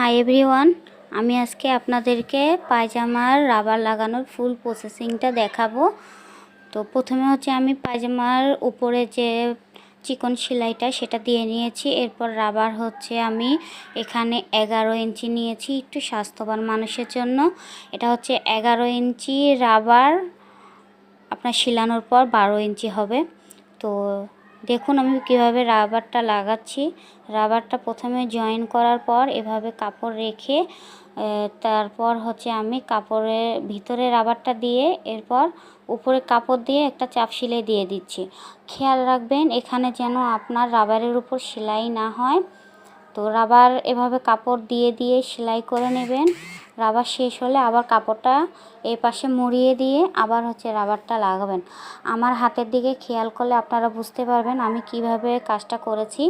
Hi everyone, আমি আজকে আপনাদেরকে পায়জামার রাবার লাগানোর ফুল প্রসেসিংটা দেখাবো। তো প্রথমে হচ্ছে আমি পায়জামার উপরে যে চিকন সেলাইটা সেটা দিয়ে নিয়েছি। এরপর রাবার হচ্ছে আমি এখানে 11 ইঞ্চি নিয়েছি, একটু স্বাস্থ্যবান মানুষের জন্য। এটা হচ্ছে 11 ইঞ্চি রাবার, আপনার শিলানোর পর 12 ইঞ্চি হবে। তো দেখুন আমি কিভাবে রাবারটা লাগাচ্ছি। রাবারটা প্রথমে জয়েন করার পর এভাবে কাপড় রেখে তারপর হচ্ছে আমি কাপড়ের ভিতরে রাবারটা দিয়ে এরপর উপরে কাপড় দিয়ে একটা চাপ সেলাই দিয়ে দিচ্ছি। খেয়াল রাখবেন এখানে যেন আপনার রাবারের উপর সেলাই না হয়। তো রাবার এভাবে কাপড় দিয়ে দিয়ে সেলাই করে নেবেন। রাবার শেষ হলে আবার কাপড়টা এই পাশে মুড়িয়ে দিয়ে আবার হচ্ছে রাবারটা লাগাবেন। আমার হাতের দিকে খেয়াল করলে আপনারা বুঝতে পারবেন আমি কিভাবে কাজটা করেছি।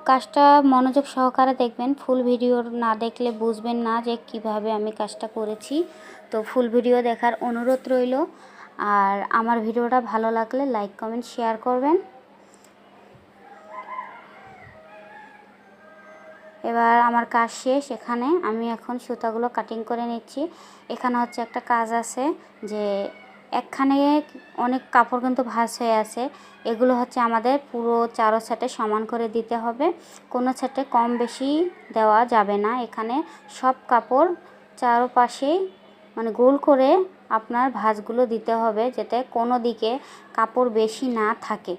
কাজটা মনোযোগ সহকারে দেখবেন, ফুল ভিডিও না দেখলে বুঝবেন না যে কিভাবে আমি কাজটা করেছি। তো ফুল ভিডিও দেখার অনুরোধ রইল। আর আমার ভিডিওটা ভালো লাগলে লাইক কমেন্ট শেয়ার করবেন। এবার আমার কাজ শেষ। এখানে আমি এখন সুতাগুলো কাটিং করে নিচ্ছি। এখানে হচ্ছে একটা কাজ আছে যে একখানে অনেক কাপড় কিন্তু ভাঁজ হয়ে আছে, এগুলো হচ্ছে আমাদের পুরো চারো সেটে সমান করে দিতে হবে। কোনো সেটে কম বেশি দেওয়া যাবে না। এখানে সব কাপড় চারপাশেই মানে গোল করে আপনার ভাঁজগুলো দিতে হবে যাতে কোনো দিকে কাপড় বেশি না থাকে।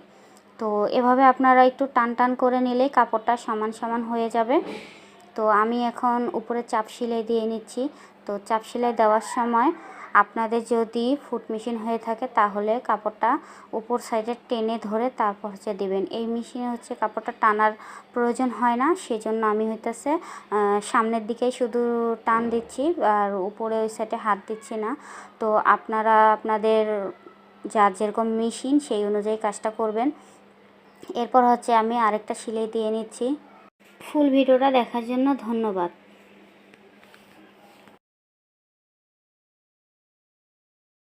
তো এভাবে আপনারা একটু টান টান করে নিলেই কাপড়টা সমান সমান হয়ে যাবে। তো আমি এখন উপরে চাপ সেলাই দিয়ে নিচ্ছি। তো চাপ সেলাই দেওয়ার সময় আপনাদের যদি ফুট মেশিন হয়ে থাকে তাহলে কাপড়টা উপর সাইডে টেনে ধরে তারপর হচ্ছে দেবেন। এই মেশিনে হচ্ছে কাপড়টা টানার প্রয়োজন হয় না, সেজন্য আমি হইতেছে সামনের দিকেই শুধু টান দিচ্ছি আর উপরে ওই সাইডে হাত দিচ্ছি না। তো আপনারা আপনাদের যার যেরকম মেশিন সেই অনুযায়ী কাজটা করবেন। এরপর হচ্ছে আমি আরেকটা সেলাই দিয়ে নিচ্ছি। ফুল ভিডিওটা দেখার জন্য ধন্যবাদ।